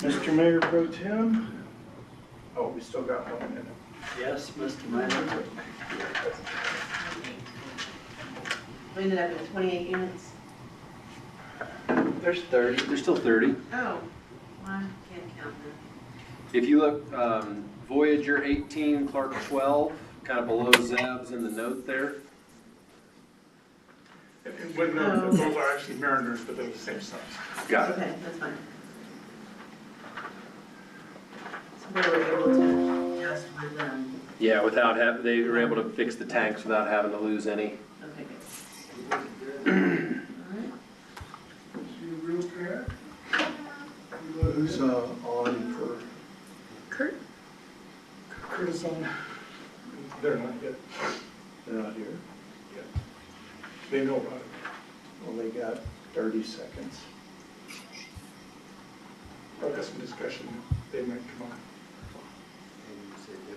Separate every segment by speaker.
Speaker 1: Mr. Mayor Pro Tem. Oh, we still got 1 minute.
Speaker 2: Yes, Mr. Manager.
Speaker 3: We ended up with 28 units.
Speaker 4: There's 30. There's still 30.
Speaker 3: Oh, well, I can't count them.
Speaker 4: If you look, Voyager 18, Clark 12, kind of below Zeb's in the note there.
Speaker 1: And would note that those are actually Mariners, but they're the same size.
Speaker 4: Got it.
Speaker 3: Okay, that's fine. So we were able to adjust with them.
Speaker 4: Yeah, without having, they were able to fix the tanks without having to lose any.
Speaker 3: Okay, good. Alright.
Speaker 1: Real quick. Who's on for?
Speaker 3: Kurt?
Speaker 1: Kurt is on. They're not yet.
Speaker 5: They're not here.
Speaker 1: Yet. They know about it.
Speaker 5: Well, they got 30 seconds.
Speaker 1: I've got some discussion. They might come on.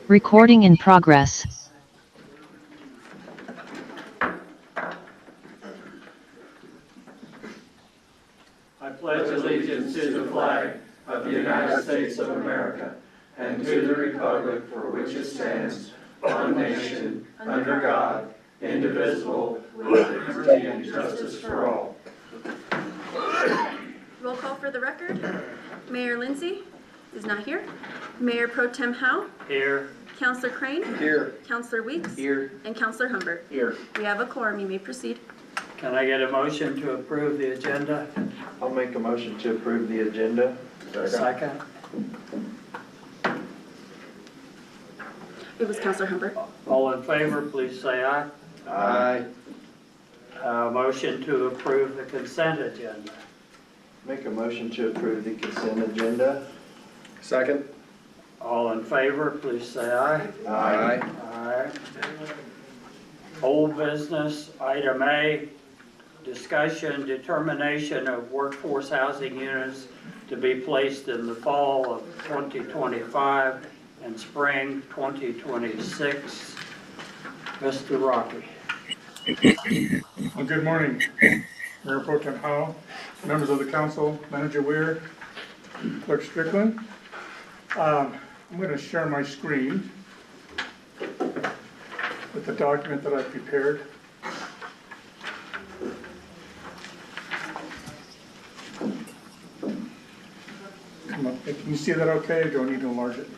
Speaker 6: Recording in progress.
Speaker 2: I pledge allegiance to the flag of the United States of America and to the republic for which it stands, one nation, under God, indivisible, with liberty and justice for all.
Speaker 7: Roll call for the record. Mayor Lindsay is not here. Mayor Pro Tem Howe,
Speaker 2: Here.
Speaker 7: Councilor Crane,
Speaker 4: Here.
Speaker 7: Councilor Weeks,
Speaker 4: Here.
Speaker 7: and Councilor Humbert.
Speaker 5: Here.
Speaker 7: We have a quorum. You may proceed.
Speaker 2: Can I get a motion to approve the agenda?
Speaker 5: I'll make a motion to approve the agenda.
Speaker 2: Second.
Speaker 7: It was Councilor Humbert.
Speaker 2: All in favor, please say aye.
Speaker 4: Aye.
Speaker 2: Motion to approve the consent agenda.
Speaker 5: Make a motion to approve the consent agenda.
Speaker 4: Second.
Speaker 2: All in favor, please say aye.
Speaker 4: Aye.
Speaker 2: Aye. Old business, item A, discussion, determination of workforce housing units to be placed in the fall of 2025 and spring 2026. Mr. Rocky.
Speaker 1: Well, good morning, Mayor Pro Tem Howe, members of the council, Manager Weir, Clerk Strickland. I'm going to share my screen with the document that I prepared. Come on, can you see that okay, or do I need to enlarge it?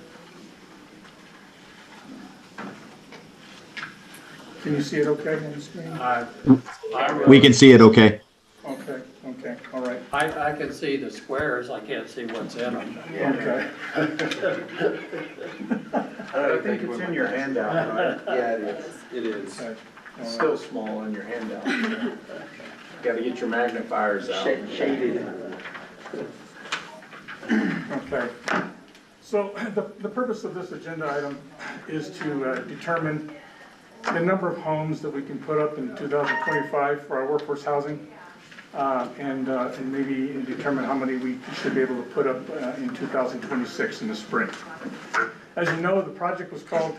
Speaker 1: Can you see it okay on the screen?
Speaker 8: We can see it okay.
Speaker 1: Okay, all right,
Speaker 2: I can see the squares, I can't see what's in them.
Speaker 1: okay.
Speaker 5: I think it's in your handout, right? Yeah, it is.
Speaker 4: It is.
Speaker 1: Okay, all
Speaker 5: It's
Speaker 1: right.
Speaker 5: still small in your handout. Got to get your magnifiers out. Shaded.
Speaker 1: Okay. So the purpose of this agenda item is to determine the number of homes that we can put up in 2025 for our workforce housing, and maybe determine how many we should be able to put up in 2026 in the spring. As you know, the project was called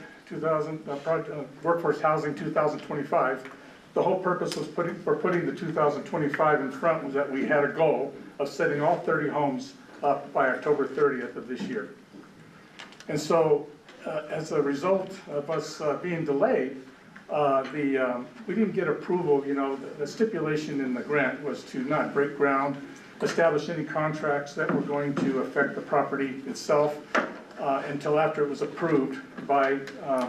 Speaker 1: Workforce Housing 2025. The whole purpose was for putting the 2025 in front was that we had a goal of setting all 30 homes up by October 30th of this year. And so as a result of us being delayed, we didn't get approval. You know, the stipulation in the grant was to not break ground, establish any contracts that were going to affect the property itself until after it was approved by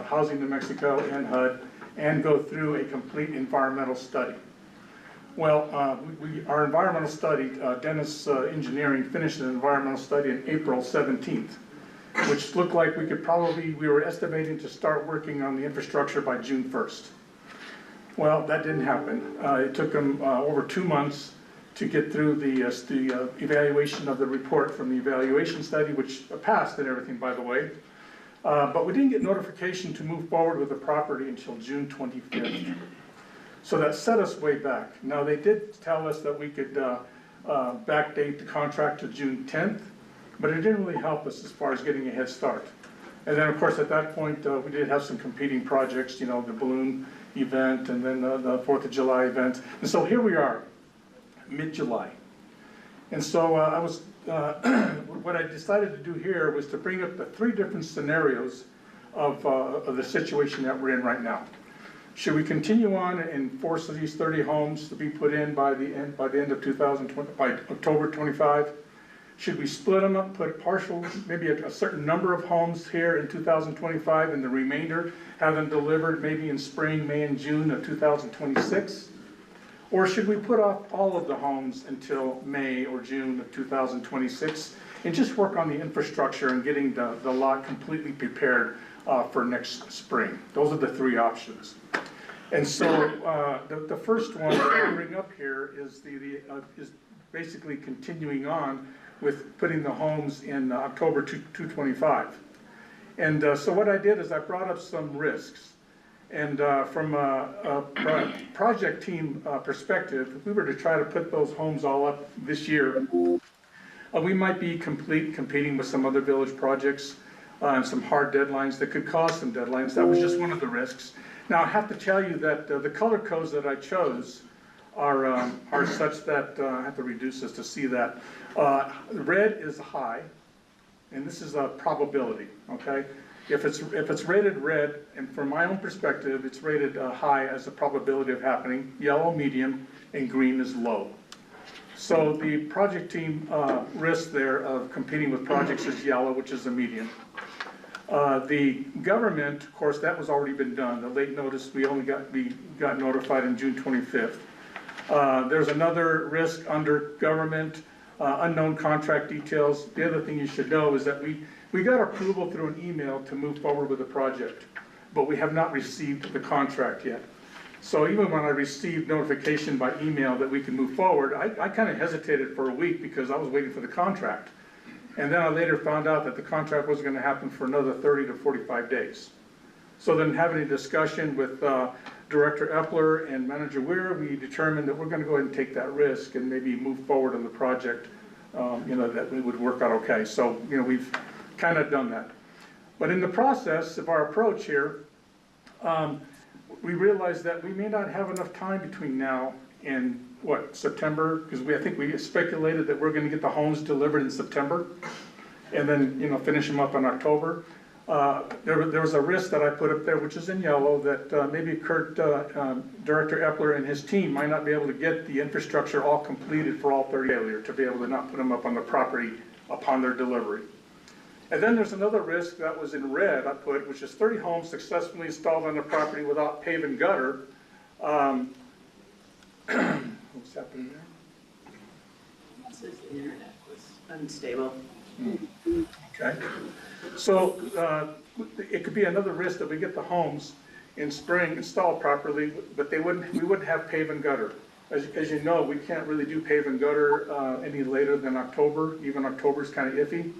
Speaker 1: Housing New Mexico and HUD, and go through a complete environmental study. Well, our environmental study, Dennis Engineering finished an environmental study on April 17th, which looked like we were estimating to start working on the infrastructure by June 1st. Well, that didn't happen. It took them over 2 months to get through the evaluation of the report from the evaluation study, which passed and everything, by the way. But we didn't get notification to move forward with the property until June 25th. So that set us way back. Now, they did tell us that we could backdate the contract to June 10th, but it didn't really help us as far as getting a head start. And then, of course, at that point, we did have some competing projects, you know, the balloon event and then the 4th of July event. And so here we are, mid-July. And so what I decided to do here was to bring up the 3 different scenarios of the situation that we're in right now. Should we continue on and force these 30 homes to be put in by the end of 2020, by October 25? Should we split them up, put partial, maybe a certain number of homes here in 2025 and the remainder have them delivered maybe in spring, May and June of 2026? Or should we put off all of the homes until May or June of 2026 and just work on the infrastructure and getting the lot completely prepared for next spring? Those are the 3 options. And so the first one that I bring up here is is basically continuing on with putting the homes in October 2025. And so what I did is I brought up some risks. And from a project team perspective, if we were to try to put those homes all up this year, we might be competing with some other village projects and some hard deadlines that could cause some deadlines. That was just one of the risks. Now I have to tell you that the color codes that I chose are such that I have to reduce this to see that. Red is high, and this is a probability, okay? If it's rated red, and from my own perspective, it's rated high as a probability of happening, yellow, medium, and green is low. So the project team risk there of competing with projects is yellow, which is a medium. The government, of course, that was already been done. The late notice, we got notified on June 25th. There's another risk under government, unknown contract details. The other thing you should know is that we got approval through an email to move forward with the project, but we have not received the contract yet. So even when I received notification by email that we can move forward, I kind of hesitated for a week because I was waiting for the contract. And then I later found out that the contract wasn't going to happen for another 30 to 45 days. So then having a discussion with Director Epler and Manager Weir, we determined that we're going to go ahead and take that risk and maybe move forward on the project, that we would work out okay. So, we've kind of done that. But in the process of our approach here, we realized that we may not have enough time between now and September, because I think we speculated that we're going to get the homes delivered in September and then, finish them up in October. There was a risk that I put up there, which is in yellow, that maybe Director Epler and his team might not be able to get the infrastructure all completed for all 30 earlier to be able to not put them up on the property upon their delivery. And then there's another risk that was in red I put, which is 30 homes successfully installed on the property without pave and gutter. What's happening there?
Speaker 3: It says the internet was unstable.
Speaker 1: Okay, so it could be another risk that we get the homes in spring installed properly, but we wouldn't have pave and gutter. As you know, we can't really do pave and gutter any later than October. Even October is kind of iffy.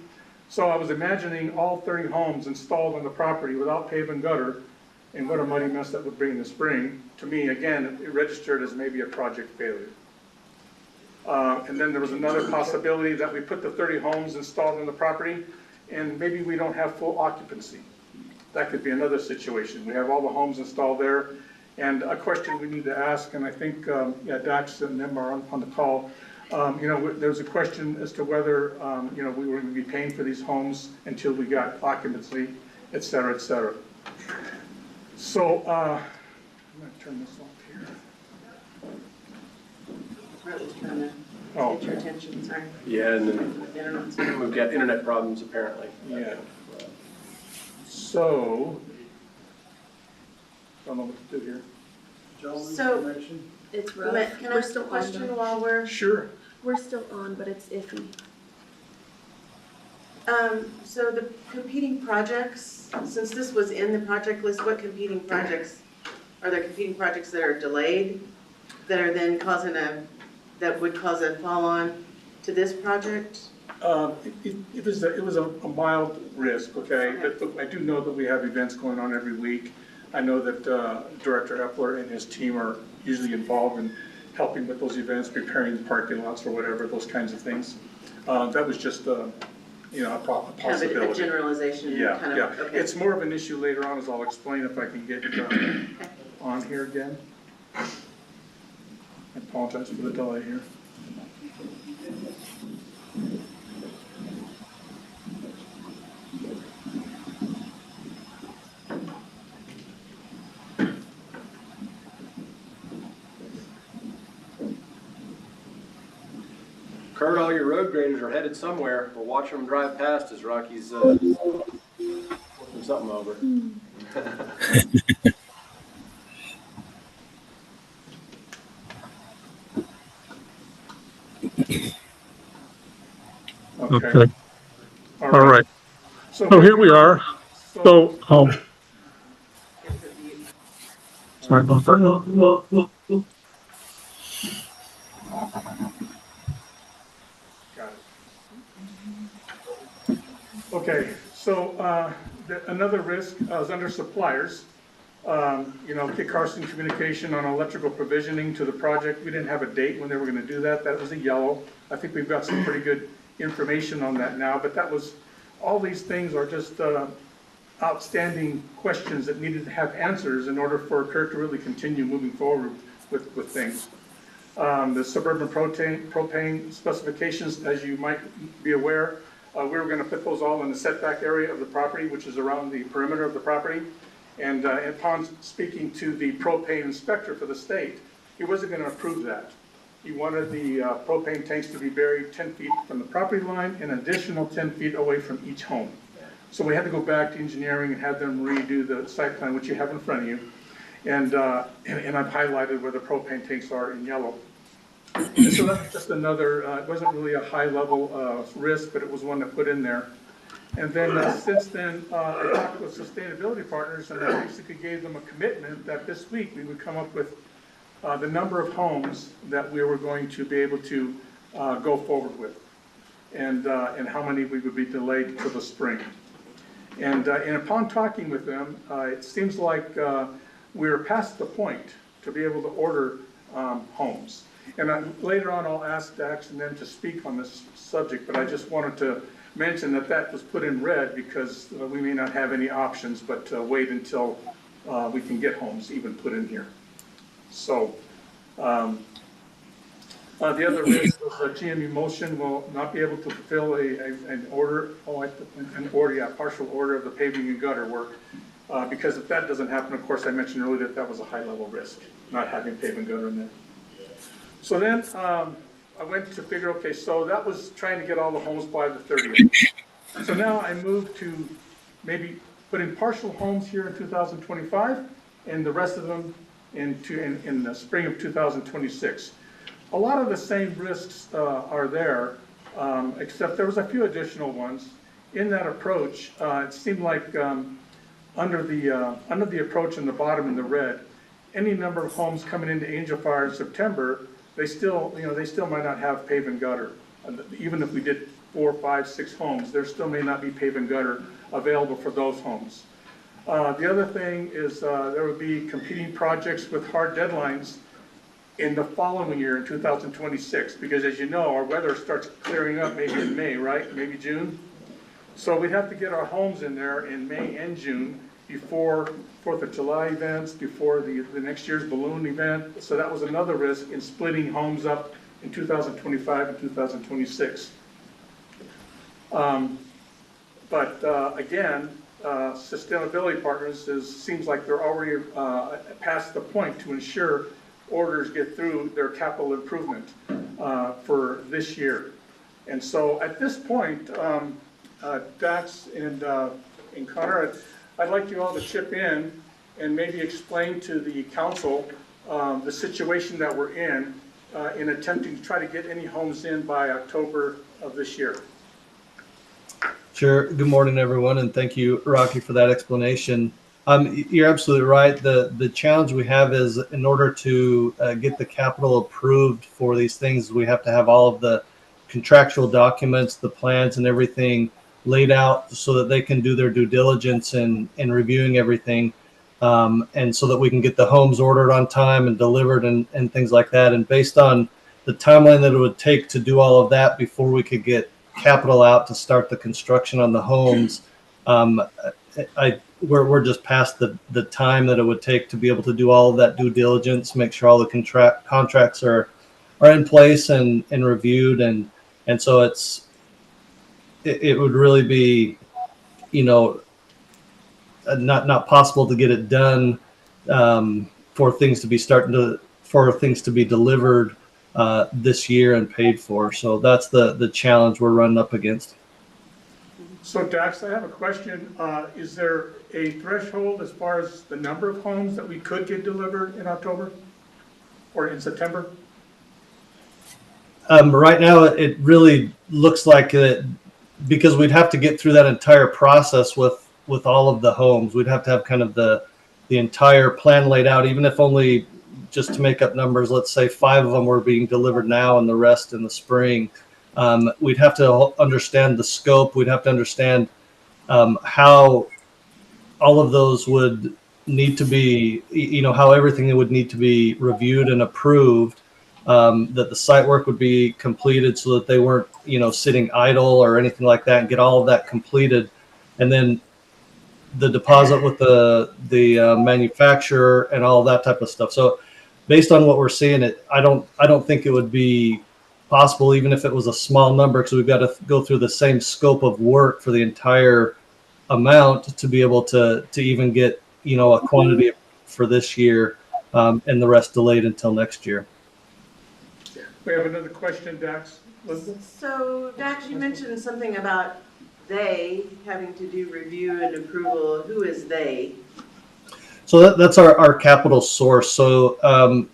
Speaker 1: So I was imagining all 30 homes installed on the property without pave and gutter, and what a muddy mess that would bring in the spring. To me, again, it registered as maybe a project failure. And then there was another possibility that we put the 30 homes installed on the property and maybe we don't have full occupancy. That could be another situation. We have all the homes installed there. And a question we need to ask, and I think Dax and them are on the call, there's a question as to whether we were going to be paying for these homes until we got occupancy, et cetera, et cetera. So I'm going to turn this off here.
Speaker 3: I was trying to
Speaker 1: Oh.
Speaker 3: get your attention, sorry.
Speaker 5: Yeah, and then
Speaker 3: Internet's-
Speaker 5: we've got internet problems apparently.
Speaker 1: Yeah. So, don't know what to do here.
Speaker 3: So,
Speaker 7: It's
Speaker 3: can I ask a question while
Speaker 1: Sure.
Speaker 7: We're still on, but it's iffy.
Speaker 3: so the competing projects, since this was in the project list, what competing projects? Are there competing projects that are delayed, that are then that would cause a fall-on to this project?
Speaker 1: It was a mild risk, okay? But I do know that we have events going on every week. I know that Director Epler and his team are usually involved in helping with those events, preparing the parking lots or whatever, those kinds of things. That was just a possibility.
Speaker 3: Kind of a generalization,
Speaker 1: Yeah,
Speaker 3: kind
Speaker 1: yeah.
Speaker 3: of, okay.
Speaker 1: It's more of an issue later on, as I'll explain if I can get on here again. I apologize for the delay here.
Speaker 4: Kurt, all your road graders are headed somewhere. We're watching them drive past as Rocky's flipping something over.
Speaker 1: Okay.
Speaker 9: All right.
Speaker 1: So
Speaker 9: here we are. So,
Speaker 3: It's a view.
Speaker 9: sorry about that.
Speaker 1: Got it. Okay, so another risk is under suppliers. You know, Kit Carson Communication on electrical provisioning to the project. We didn't have a date when they were going to do that. That was a yellow. I think we've got some pretty good information on that now, but that was, all these things are just outstanding questions that needed to have answers in order for Kurt to really continue moving forward with things. The suburban propane specifications, as you might be aware, we were going to put those all in the setback area of the property, which is around the perimeter of the property. And upon speaking to the propane inspector for the state, he wasn't going to approve that. He wanted the propane tanks to be buried 10 feet from the property line and an additional 10 feet away from each home. So we had to go back to engineering and have them redo the site plan, which you have in front of you. And I've highlighted where the propane tanks are in yellow. And so that's just another, it wasn't really a high level risk, but it was one to put in there. And then since then, I talked with sustainability partners, and I basically gave them a commitment that this week we would come up with the number of homes that we were going to be able to go forward with, and how many we would be delayed till the spring. And upon talking with them, it seems like we're past the point to be able to order homes. And later on, I'll ask Dax and them to speak on this subject, but I just wanted to mention that that was put in red because we may not have any options, but wait until we can get homes even put in here. So the other risk was GM Motion will not be able to fulfill partial order of the paving and gutter work. Because if that doesn't happen, of course, I mentioned earlier that that was a high level risk, not having paving gutter in there. So then I went to figure, okay, so that was trying to get all the homes by the 30th. So now I moved to maybe put in partial homes here in 2025 and the rest of them in the spring of 2026. A lot of the same risks are there, except there was a few additional ones. In that approach, it seemed like under the approach in the bottom in the red, any number of homes coming into Angel Fire in September, they still might not have pave and gutter. Even if we did 4, 5, 6 homes, there still may not be pave and gutter available for those homes. The other thing is there would be competing projects with hard deadlines in the following year in 2026, because as you know, our weather starts clearing up maybe in May, right? Maybe June. So we'd have to get our homes in there in May and June before 4th of July events, before the next year's balloon event. So that was another risk in splitting homes up in 2025 and 2026. Again, Sustainability Partners seems like they're already past the point to ensure orders get through their capital improvement for this year. And so at this point, Dax and Connor, I'd like you all to chip in and maybe explain to the council the situation that we're in attempting to try to get any homes in by October of this year.
Speaker 10: Sure. Good morning, everyone, and thank you, Rocky, for that explanation. You're absolutely right. The challenge we have is in order to get the capital approved for these things, we have to have all of the contractual documents, the plans and everything laid out so that they can do their due diligence in reviewing everything. And so that we can get the homes ordered on time and delivered and things like that. And based on the timeline that it would take to do all of that before we could get capital out to start the construction on the homes, we're just past the time that it would take to be able to do all of that due diligence, make sure all the contracts are in place and reviewed. And so it would really be, not possible to get it done for things to be delivered this year and paid for. So that's the challenge we're running up against.
Speaker 1: So Dax, I have a question. Is there a threshold as far as the number of homes that we could get delivered in October or in September?
Speaker 10: Right now, it really looks like it, because we'd have to get through that entire process with all of the homes. We'd have to have kind of the entire plan laid out, even if only, just to make up numbers, let's say 5 of them were being delivered now and the rest in the spring. We'd have to understand the scope. We'd have to understand how all of those would need to be, how everything would need to be reviewed and approved, that the site work would be completed so that they weren't, sitting idle or anything like that, and get all of that completed. And then the deposit with the manufacturer and all that type of stuff. So based on what we're seeing, I don't think it would be possible, even if it was a small number, because we've got to go through the same scope of work for the entire amount to be able to even get a quantity for this year, and the rest delayed until next year.
Speaker 1: We have another question, Dax. Elizabeth?
Speaker 3: So Dax, you mentioned something about they having to do review and approval. Who is they?
Speaker 10: So that's our capital source. So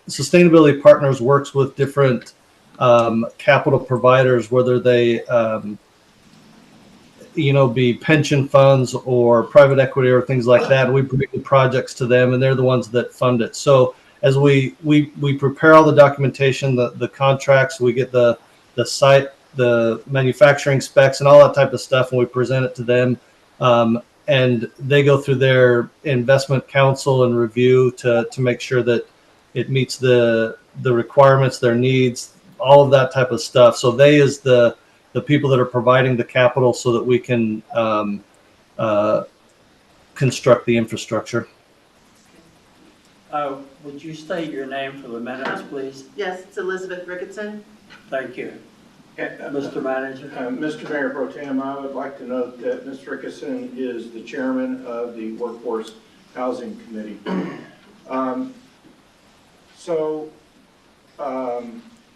Speaker 10: Sustainability Partners works with different capital providers, whether they be pension funds or private equity or things like that. We bring the projects to them, and they're the ones that fund it. So as we prepare all the documentation, the contracts, we get the site, the manufacturing specs, and all that type of stuff, and we present it to them. And they go through their investment council and review to make sure that it meets the requirements, their needs, all of that type of stuff. So they is the people that are providing the capital so that we can construct the infrastructure.
Speaker 2: Would you state your name for the minutes, please?
Speaker 3: Yes, it's Elizabeth Ricketson.
Speaker 2: Thank you. Mr. Manager?
Speaker 11: Mr. Mayor Pro Tem, I would like to note that Mr. Ricketson is the chairman of the Workforce Housing Committee.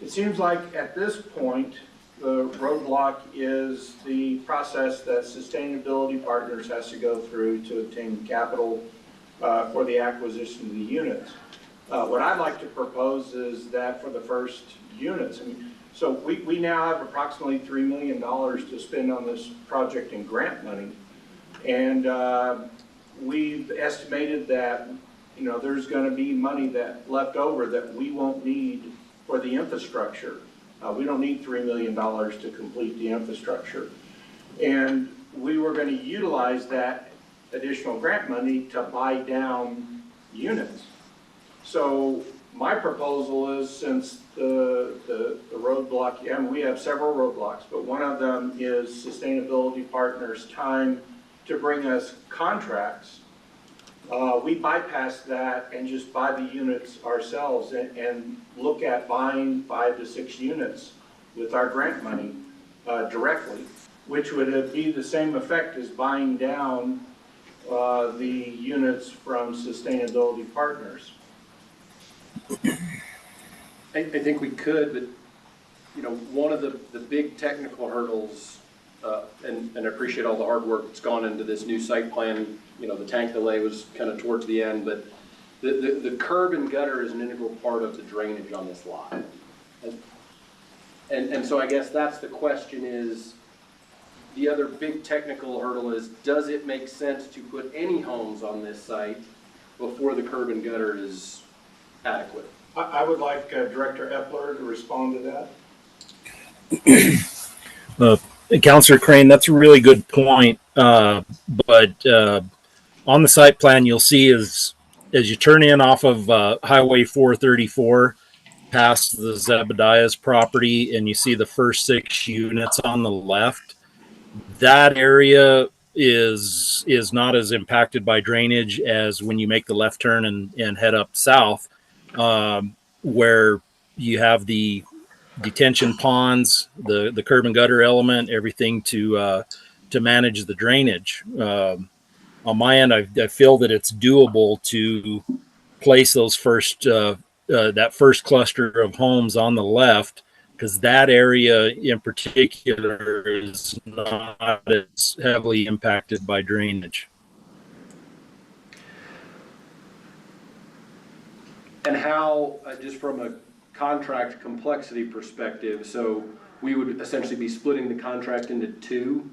Speaker 11: It seems like at this point, the roadblock is the process that Sustainability Partners has to go through to obtain capital for the acquisition of the units. What I'd like to propose is that for the first units, so we now have approximately $3 million to spend on this project in grant money. And we've estimated that, there's going to be money that left over that we won't need for the infrastructure. We don't need $3 million to complete the infrastructure. And we were going to utilize that additional grant money to buy down units. So my proposal is, since the roadblock, and we have several roadblocks, but one of them is Sustainability Partners' time to bring us contracts. We bypass that and just buy the units ourselves and look at buying 5 to 6 units with our grant money directly, which would be the same effect as buying down the units from Sustainability Partners.
Speaker 4: I think we could, but one of the big technical hurdles, and I appreciate all the hard work that's gone into this new site plan. The tank delay was kind of towards the end, but the curb and gutter is an integral part of the drainage on this lot. And so I guess that's the question is, the other big technical hurdle is, does it make sense to put any homes on this site before the curb and gutter is adequate?
Speaker 11: I would like Director Epler to respond to that.
Speaker 9: Councilor Crane, that's a really good point. But on the site plan, you'll see as you turn in off of Highway 434, past the Zebediah's property, and you see the first 6 units on the left, that area is not as impacted by drainage as when you make the left turn and head up south, where you have the detention ponds, the curb and gutter element, everything to manage the drainage. On my end, I feel that it's doable to place those first that first cluster of homes on the left, because that area in particular is not as heavily impacted by drainage.
Speaker 4: And how, just from a contract complexity perspective, so we would essentially be splitting the contract into two,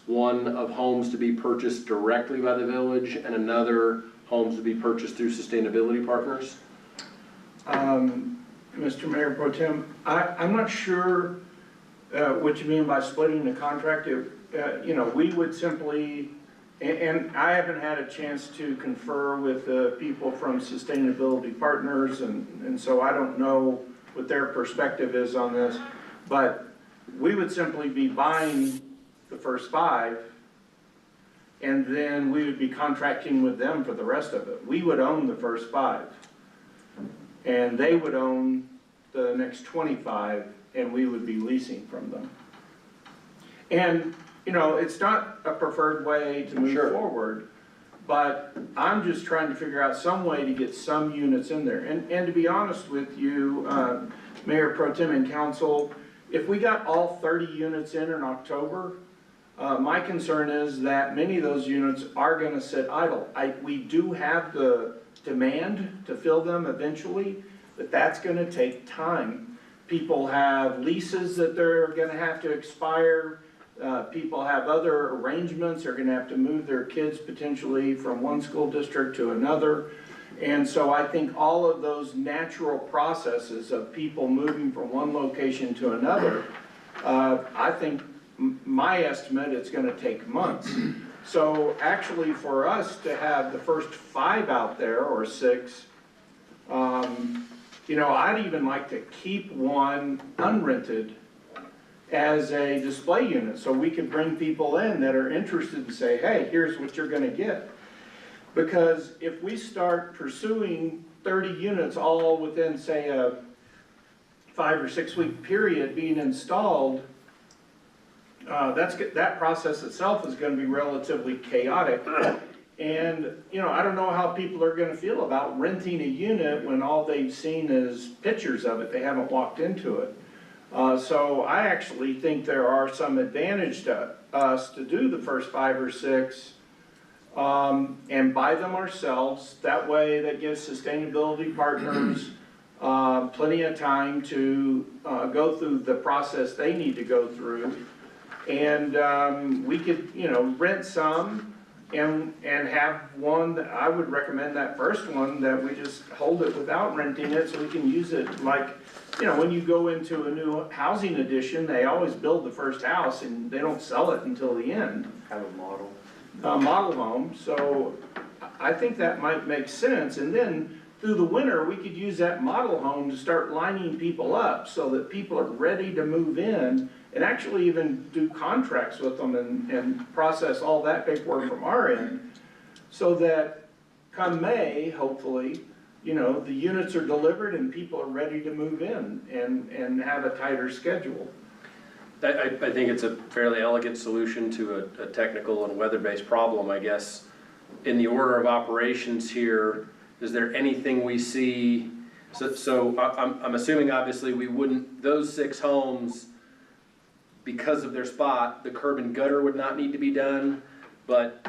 Speaker 4: one of homes to be purchased directly by the village and another homes to be purchased through sustainability partners?
Speaker 11: Mr. Mayor Pro Tem, I'm not sure what you mean by splitting the contract. We would simply, and I haven't had a chance to confer with the people from Sustainability Partners, and so I don't know what their perspective is on this, but we would simply be buying the first 5, and then we would be contracting with them for the rest of it. We would own the first 5, and they would own the next 25, and we would be leasing from them. And, it's not a preferred way to move forward, but I'm just trying to figure out some way to get some units in there. And to be honest with you, Mayor Pro Tem and Council, if we got all 30 units in October, my concern is that many of those units are going to sit idle. We do have the demand to fill them eventually, but that's going to take time. People have leases that they're going to have to expire. People have other arrangements. They're going to have to move their kids potentially from one school district to another. And so I think all of those natural processes of people moving from one location to another, I think my estimate, it's going to take months. So actually for us to have the first 5 out there, or 6, I'd even like to keep one unrented as a display unit, so we can bring people in that are interested and say, hey, here's what you're going to get. Because if we start pursuing 30 units all within, say, a 5 or 6 week period being installed, that process itself is going to be relatively chaotic. And, I don't know how people are going to feel about renting a unit when all they've seen is pictures of it. They haven't walked into it. So I actually think there are some advantage to us to do the first 5 or 6 and buy them ourselves. That way that gives Sustainability Partners plenty of time to go through the process they need to go through. And we could, rent some and have one that I would recommend, that first one, that we just hold it without renting it so we can use it like, when you go into a new housing addition, they always build the first house and they don't sell it until the end.
Speaker 5: Have a model.
Speaker 11: Model home, so I think that might make sense. And then through the winter, we could use that model home to start lining people up so that people are ready to move in, and actually even do contracts with them and process all that paperwork from our end, so that come May, hopefully, the units are delivered and people are ready to move in and have a tighter schedule.
Speaker 4: I think it's a fairly elegant solution to a technical and weather-based problem, I guess. In the order of operations here, is there anything we see? So I'm assuming obviously we wouldn't, those 6 homes, because of their spot, the curb and gutter would not need to be done, but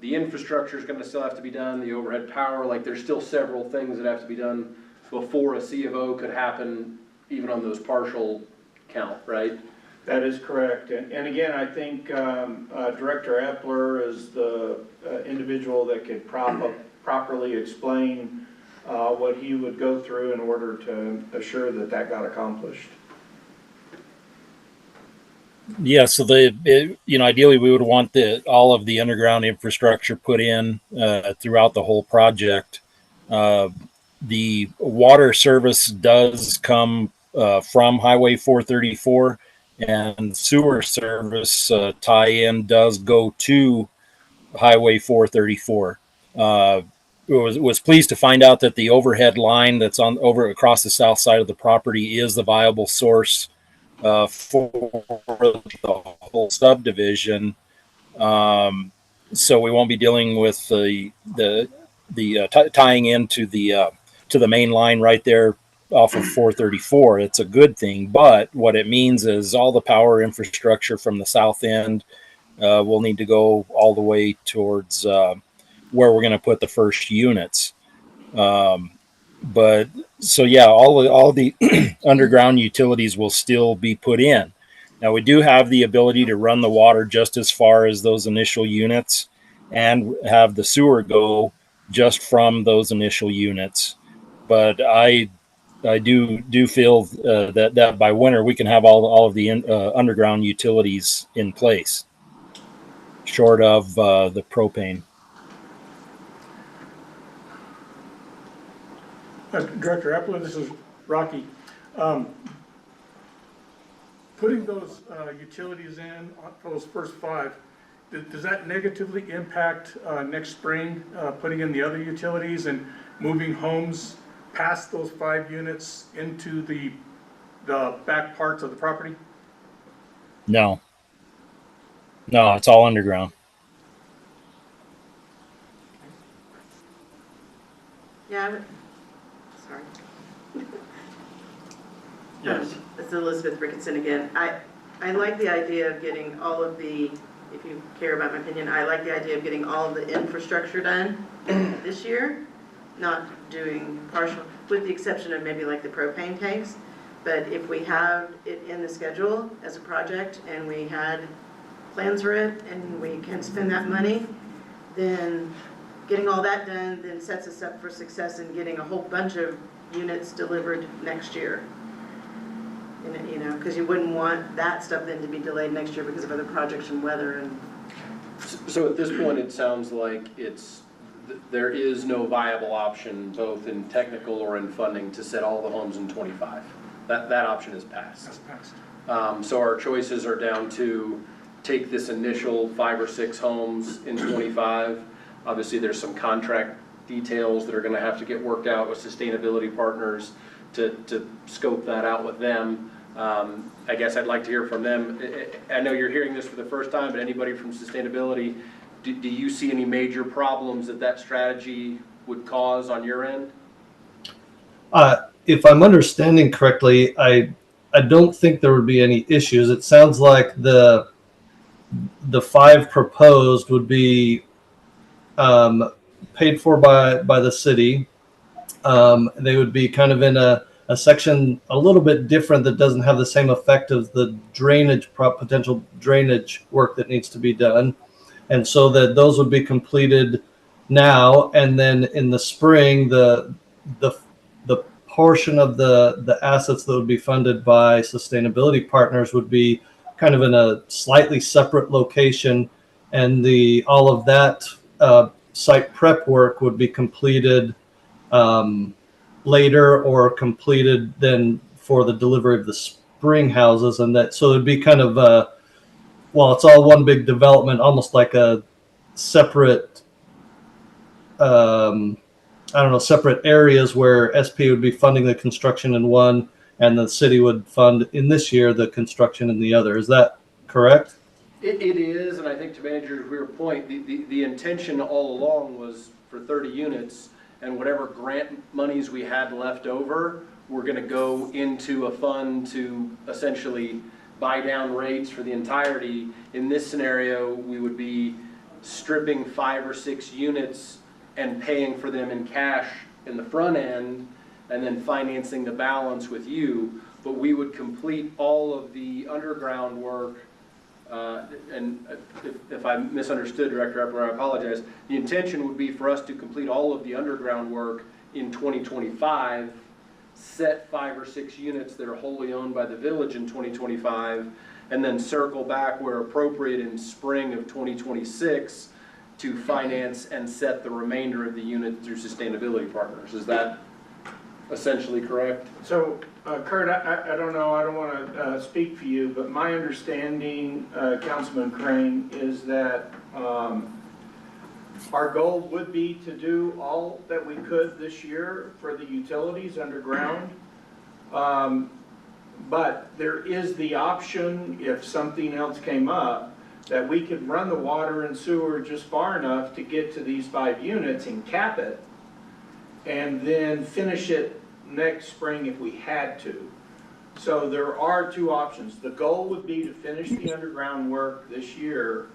Speaker 4: the infrastructure is going to still have to be done, the overhead power, like there's still several things that have to be done before a C of O could happen, even on those partial count, right?
Speaker 11: That is correct. And again, I think Director Epler is the individual that could properly explain what he would go through in order to assure that that got accomplished.
Speaker 9: Yeah, so ideally we would want all of the underground infrastructure put in throughout the whole project. The water service does come from Highway 434, and sewer service tie-in does go to Highway 434. Was pleased to find out that the overhead line that's over across the south side of the property is the viable source for the whole subdivision. So we won't be dealing with the tying into the main line right there off of 434. It's a good thing, but what it means is all the power infrastructure from the south end will need to go all the way towards where we're going to put the first units. But so yeah, all the underground utilities will still be put in. Now we do have the ability to run the water just as far as those initial units, and have the sewer go just from those initial units. But I do feel that by winter we can have all of the underground utilities in place, short of the propane.
Speaker 1: Director Epler, this is Rocky. Putting those utilities in for those first 5, does that negatively impact next spring, putting in the other utilities and moving homes past those 5 units into the back parts of the property?
Speaker 9: No, it's all underground.
Speaker 3: Yeah, sorry.
Speaker 2: Yes.
Speaker 3: It's Elizabeth Ricketson again. I like the idea of getting all of the, if you care about my opinion, I like the idea of getting all of the infrastructure done this year, not doing partial, with the exception of maybe like the propane tanks. But if we have it in the schedule as a project and we had plans for it and we can spend that money, then getting all that done then sets us up for success in getting a whole bunch of units delivered next year. And, you know, because you wouldn't want that stuff then to be delayed next year because of other projects and weather and.
Speaker 4: So at this point, it sounds like there is no viable option, both in technical or in funding, to set all the homes in 25. That option is passed.
Speaker 1: That's passed.
Speaker 4: So our choices are down to take this initial 5 or 6 homes in 25. Obviously, there's some contract details that are going to have to get worked out with sustainability partners to scope that out with them. I guess I'd like to hear from them. I know you're hearing this for the first time, but anybody from sustainability, do you see any major problems that strategy would cause on your end?
Speaker 10: If I'm understanding correctly, I don't think there would be any issues. It sounds like the 5 proposed would be paid for by the city. They would be kind of in a section a little bit different that doesn't have the same effect of the drainage, potential drainage work that needs to be done. And so that those would be completed now, and then in the spring, the portion of the assets that would be funded by sustainability partners would be kind of in a slightly separate location, and all of that site prep work would be completed later, or completed then for the delivery of the spring houses. And that, so it'd be kind of it's all one big development, almost like a separate separate areas where SP would be funding the construction in one, and the city would fund in this year the construction in the other. Is that correct?
Speaker 4: It is, and I think to Manager Greer's point, the intention all along was for 30 units, and whatever grant monies we had left over, we're going to go into a fund to essentially buy down rates for the entirety. In this scenario, we would be stripping 5 or 6 units and paying for them in cash in the front end, and then financing the balance with you. But we would complete all of the underground work. And if I misunderstood, Director Epler, I apologize. The intention would be for us to complete all of the underground work in 2025, set 5 or 6 units that are wholly owned by the village in 2025, and then circle back where appropriate in spring of 2026 to finance and set the remainder of the unit through sustainability partners. Is that essentially correct?
Speaker 11: So, Kurt, I don't know, I don't want to speak for you, but my understanding, Councilman Crane, is that our goal would be to do all that we could this year for the utilities underground. But there is the option, if something else came up, that we could run the water and sewer just far enough to get to these 5 units and cap it, and then finish it next spring if we had to. So there are two options. The goal would be to finish the underground work this year,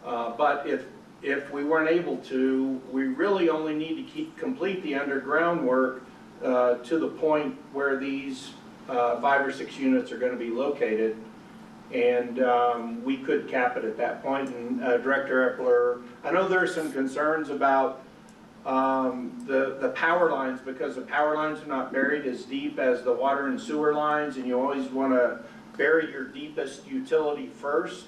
Speaker 11: but if we weren't able to, we really only need to complete the underground work to the point where these 5 or 6 units are going to be located, and we could cap it at that point. And Director Epler, I know there are some concerns about the power lines, because the power lines are not buried as deep as the water and sewer lines, and you always want to bury your deepest utility first.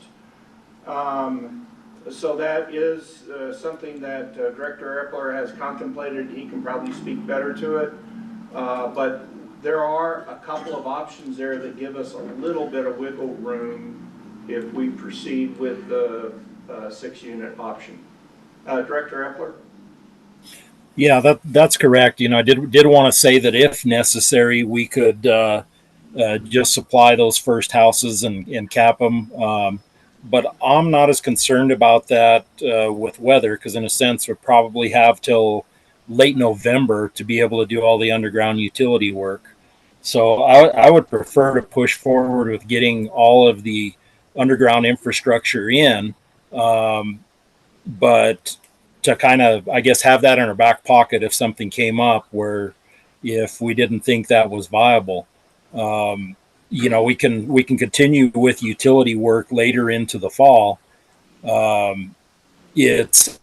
Speaker 11: So that is something that Director Epler has contemplated. He can probably speak better to it. But there are a couple of options there that give us a little bit of wiggle room if we proceed with the 6-unit option. Director Epler?
Speaker 9: Yeah, that's correct. I did want to say that if necessary, we could just supply those first houses and cap them. But I'm not as concerned about that with weather, because in a sense we'll probably have till late November to be able to do all the underground utility work. So I would prefer to push forward with getting all of the underground infrastructure in, but to kind of, I guess, have that in our back pocket if something came up where if we didn't think that was viable. We can continue with utility work later into the fall. It's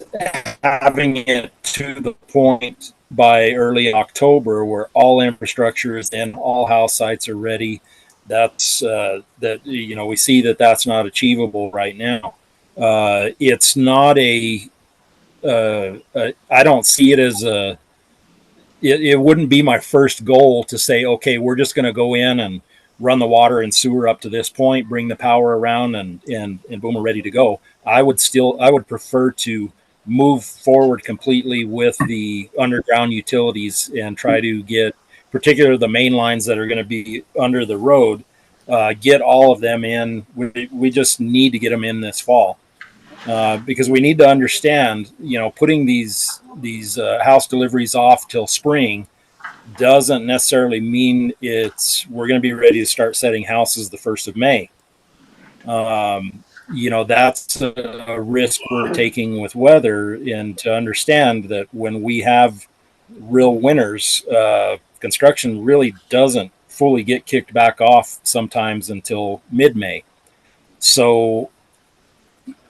Speaker 9: having it to the point by early October where all infrastructure is in, all house sites are ready. That's we see that that's not achievable right now. It's not I don't see it as it wouldn't be my first goal to say, okay, we're just going to go in and run the water and sewer up to this point, bring the power around, and boom, we're ready to go. I would prefer to move forward completely with the underground utilities and try to get, particularly the main lines that are going to be under the road, get all of them in. We just need to get them in this fall. Because we need to understand, putting these house deliveries off till spring doesn't necessarily mean we're going to be ready to start setting houses the 1st of May. That's a risk we're taking with weather, and to understand that when we have real winters, construction really doesn't fully get kicked back off sometimes until mid-May. So,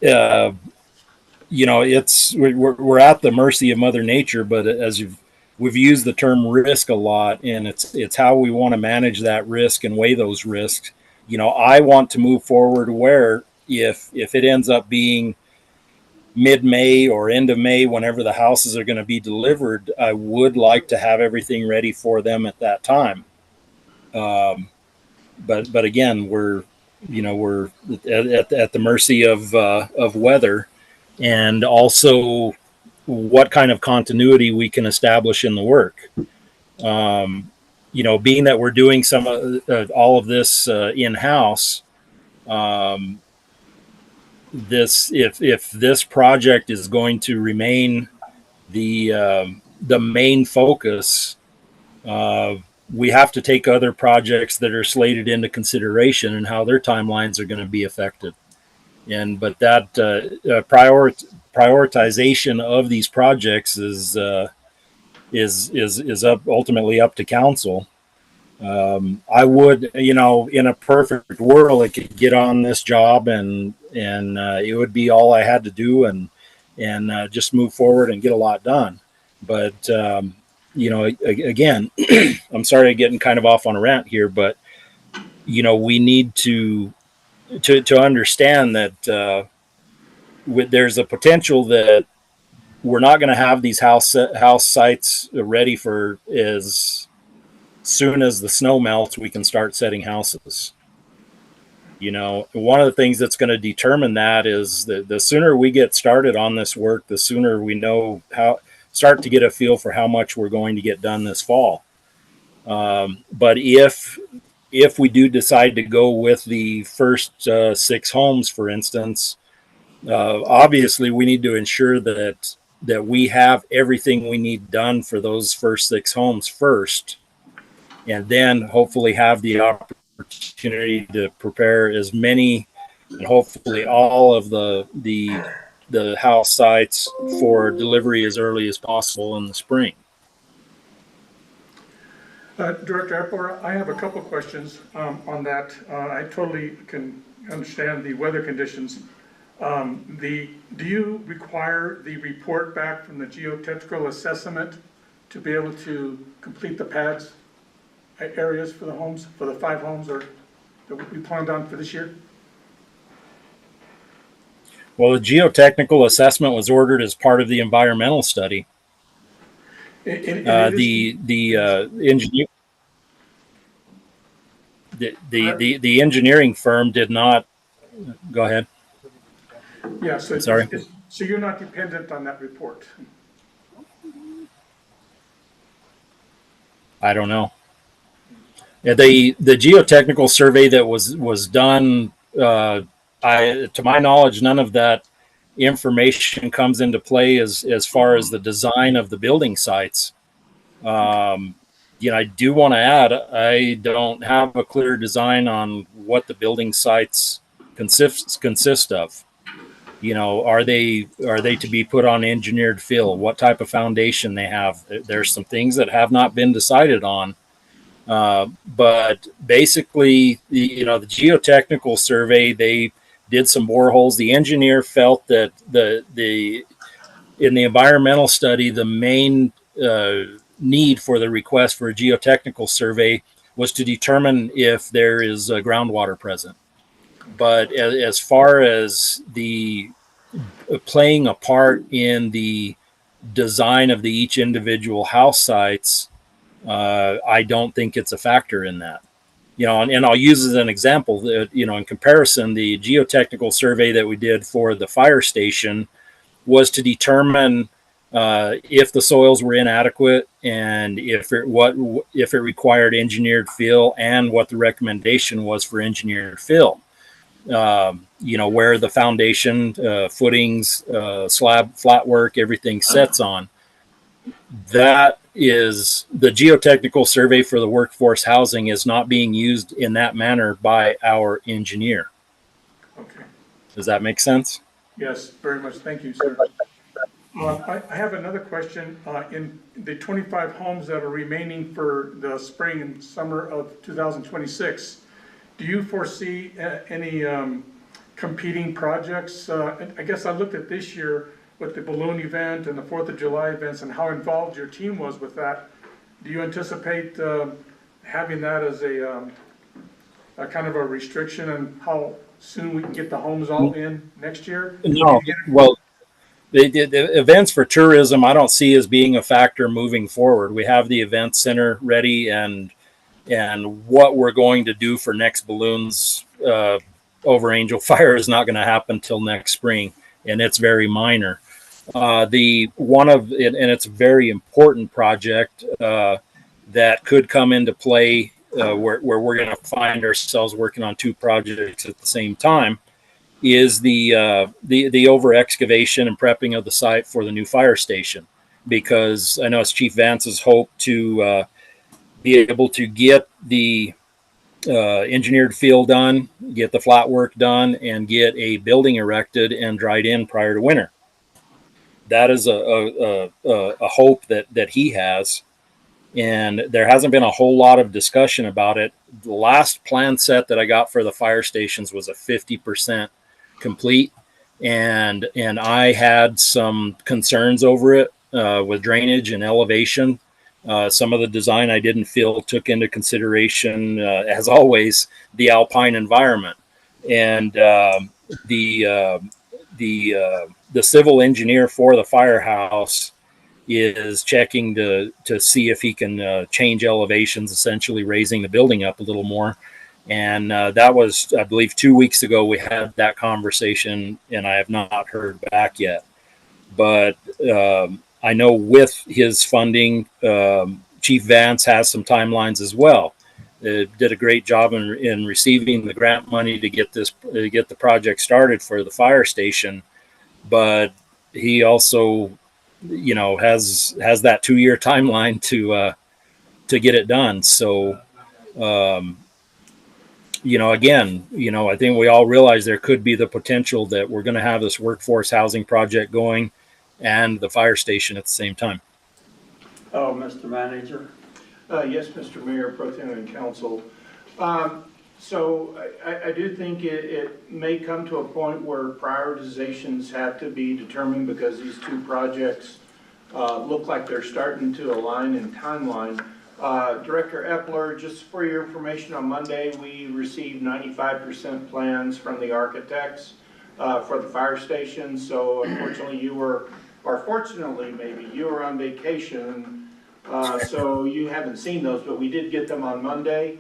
Speaker 9: we're at the mercy of Mother Nature, but as we've used the term risk a lot, and it's how we want to manage that risk and weigh those risks. I want to move forward where if it ends up being mid-May or end of May, whenever the houses are going to be delivered, I would like to have everything ready for them at that time. But again, we're at the mercy of weather, and also what kind of continuity we can establish in the work. Being that we're doing some all of this in-house, if this project is going to remain the main focus, we have to take other projects that are slated into consideration and how their timelines are going to be affected. But that prioritization of these projects is ultimately up to council. I would, in a perfect world, I could get on this job and it would be all I had to do and just move forward and get a lot done. But again, I'm sorry I'm getting kind of off on a rant here, but we need to understand that there's a potential that we're not going to have these house sites ready for as soon as the snow melts. We can start setting houses. One of the things that's going to determine that is the sooner we get started on this work, the sooner we know start to get a feel for how much we're going to get done this fall. But if we do decide to go with the first 6 homes, for instance, obviously we need to ensure that we have everything we need done for those first 6 homes first, and then hopefully have the opportunity to prepare as many and hopefully all of the house sites for delivery as early as possible in the spring.
Speaker 1: Director Epler, I have a couple questions on that. I totally can understand the weather conditions. Do you require the report back from the geotechnical assessment to be able to complete the pads areas for the homes, for the 5 homes that we planned on for this year?
Speaker 9: Well, the geotechnical assessment was ordered as part of the environmental study. The engineering firm did not. Go ahead.
Speaker 1: Yeah, so
Speaker 9: Sorry.
Speaker 1: So you're not dependent on that report?
Speaker 9: I don't know. Yeah, the geotechnical survey that was done, to my knowledge, none of that information comes into play as far as the design of the building sites. I do want to add, I don't have a clear design on what the building sites consist of. Are they to be put on engineered fill? What type of foundation they have? There's some things that have not been decided on. But basically, the geotechnical survey, they did some boreholes. The engineer felt that in the environmental study, the main need for the request for a geotechnical survey was to determine if there is groundwater present. But as far as the playing a part in the design of each individual house sites, I don't think it's a factor in that. And I'll use as an example that, in comparison, the geotechnical survey that we did for the fire station was to determine if the soils were inadequate and if it required engineered fill and what the recommendation was for engineered fill. Where the foundation, footings, slab, flat work, everything sets on. That is the geotechnical survey for the workforce housing is not being used in that manner by our engineer.
Speaker 1: Okay.
Speaker 9: Does that make sense?
Speaker 1: Yes, very much. Thank you, sir. I have another question. In the 25 homes that are remaining for the spring and summer of 2026, do you foresee any competing projects? I guess I looked at this year with the balloon event and the 4th of July events and how involved your team was with that. Do you anticipate having that as a kind of a restriction on how soon we can get the homes all in next year?
Speaker 9: No. Well, the events for tourism, I don't see as being a factor moving forward. We have the event center ready, and what we're going to do for next balloons over Angel Fire is not going to happen till next spring, and it's very minor. And it's a very important project that could come into play where we're going to find ourselves working on 2 projects at the same time. Is the over excavation and prepping of the site for the new fire station, because I know it's Chief Vance's hope to be able to get the engineered field done, get the flat work done, and get a building erected and dried in prior to winter. That is a hope that he has, and there hasn't been a whole lot of discussion about it. The last plan set that I got for the fire stations was a 50% complete, and I had some concerns over it with drainage and elevation. Some of the design I didn't feel took into consideration, as always, the alpine environment. And the civil engineer for the firehouse is checking to see if he can change elevations, essentially raising the building up a little more. And that was, I believe, 2 weeks ago we had that conversation, and I have not heard back yet. But I know with his funding, Chief Vance has some timelines as well. Did a great job in receiving the grant money to get the project started for the fire station, but he also, has that 2-year timeline to get it done. So, again, I think we all realize there could be the potential that we're going to have this workforce housing project going and the fire station at the same time.
Speaker 2: Oh, Mr. Manager?
Speaker 11: Yes, Mr. Mayor, Pro Tem and Council. So I do think it may come to a point where prioritizations have to be determined because these two projects look like they're starting to align in timeline. Director Epler, just for your information, on Monday, we received 95% plans from the architects for the fire station. So unfortunately you were, or fortunately maybe, you were on vacation. So you haven't seen those, but we did get them on Monday.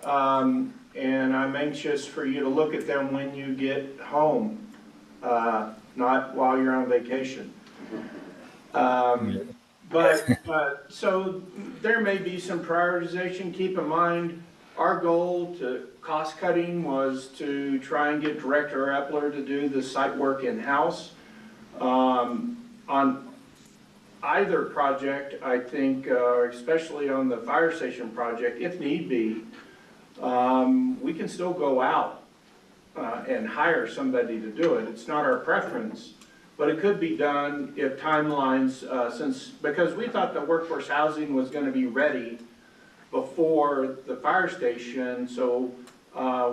Speaker 11: And I'm anxious for you to look at them when you get home, not while you're on vacation. So there may be some prioritization. Keep in mind, our goal to cost cutting was to try and get Director Epler to do the site work in-house. On either project, I think, especially on the fire station project, if need be, we can still go out and hire somebody to do it. It's not our preference, but it could be done if timelines, because we thought the workforce housing was going to be ready before the fire station, so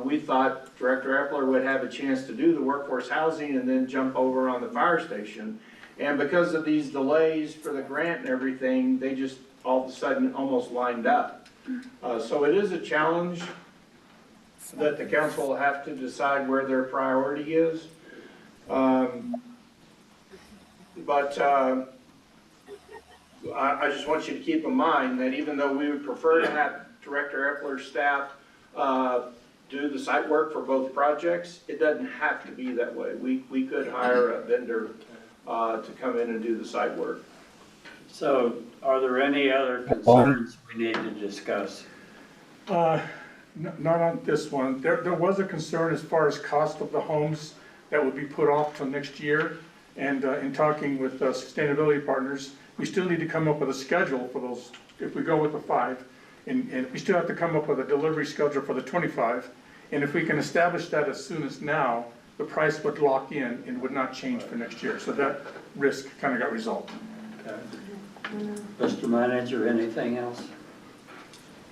Speaker 11: we thought Director Epler would have a chance to do the workforce housing and then jump over on the fire station. And because of these delays for the grant and everything, they just all of a sudden almost lined up. So it is a challenge that the council will have to decide where their priority is. I just want you to keep in mind that even though we would prefer to have Director Epler's staff do the site work for both projects, it doesn't have to be that way. We could hire a vendor to come in and do the site work.
Speaker 2: So are there any other concerns we need to discuss?
Speaker 1: Not on this one. There was a concern as far as cost of the homes that would be put off till next year. And in talking with sustainability partners, we still need to come up with a schedule for those, if we go with the 5. And we still have to come up with a delivery schedule for the 25. And if we can establish that as soon as now, the price would lock in and would not change for next year. So that risk kind of got resolved.
Speaker 2: Okay. Mr. Manager, anything else?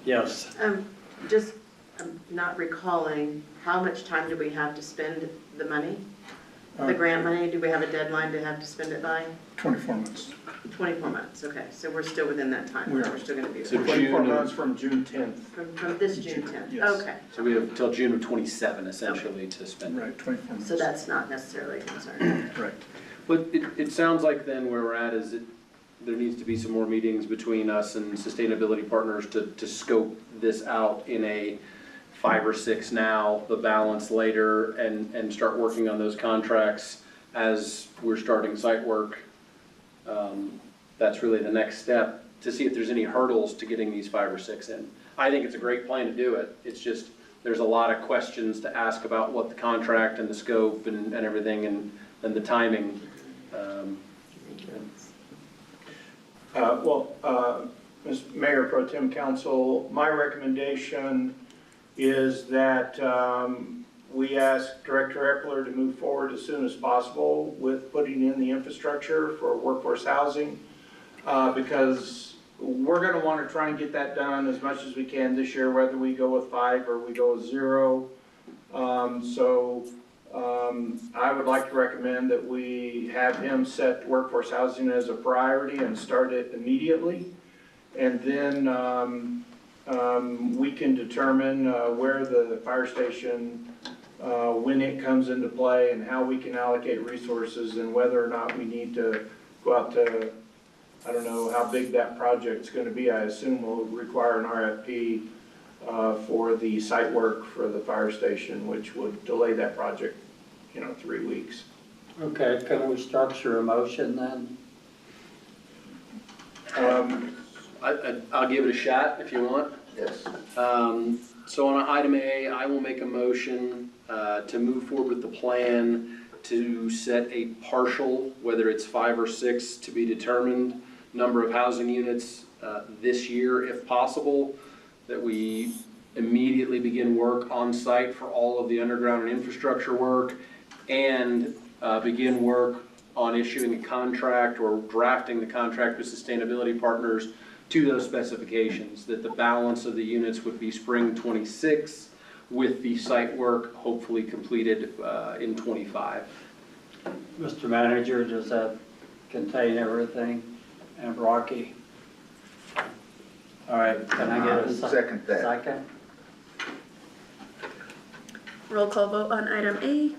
Speaker 2: Yes.
Speaker 3: I'm not recalling, how much time do we have to spend the money? The grant money, do we have a deadline to have to spend it by?
Speaker 1: 24 months.
Speaker 3: 24 months, okay, so we're still within that time.
Speaker 1: We are.
Speaker 3: We're still gonna be,
Speaker 4: So
Speaker 3: from
Speaker 11: 24 months from June 10th.
Speaker 3: this June 10th,
Speaker 11: Yes.
Speaker 3: okay.
Speaker 4: So we have till June of 27 essentially to spend.
Speaker 1: Right, 24 months.
Speaker 3: So that's not necessarily a concern.
Speaker 1: Right.
Speaker 4: But it sounds like then where we're at is there needs to be some more meetings between us and sustainability partners to scope this out in a 5 or 6 now, the balance later, and start working on those contracts as we're starting site work. That's really the next step, to see if there's any hurdles to getting these 5 or 6 in. I think it's a great plan to do it. It's just, there's a lot of questions to ask about what the contract and the scope and everything and the timing.
Speaker 11: Mr. Mayor, Pro Tem Council, my recommendation is that we ask Director Epler to move forward as soon as possible with putting in the infrastructure for workforce housing, because we're going to want to try and get that done as much as we can this year, whether we go with 5 or we go with 0. I would like to recommend that we have him set workforce housing as a priority and start it immediately. And then we can determine where the fire station, when it comes into play and how we can allocate resources and whether or not we need to go out to, I don't know how big that project's going to be. I assume will require an RFP for the site work for the fire station, which would delay that project, 3 weeks.
Speaker 2: Okay, can we structure a motion then?
Speaker 4: I'll give it a shot if you want.
Speaker 11: Yes.
Speaker 4: So on item A, I will make a motion to move forward with the plan to set a partial, whether it's 5 or 6 to be determined, number of housing units this year if possible, that we immediately begin work on site for all of the underground and infrastructure work, and begin work on issuing a contract or drafting the contract with sustainability partners to those specifications, that the balance of the units would be spring 26 with the site work hopefully completed in 25.
Speaker 2: Mr. Manager, does that contain everything? And Rocky? All right, can I get a
Speaker 5: Second that.
Speaker 2: second?
Speaker 7: Roll call vote on item A.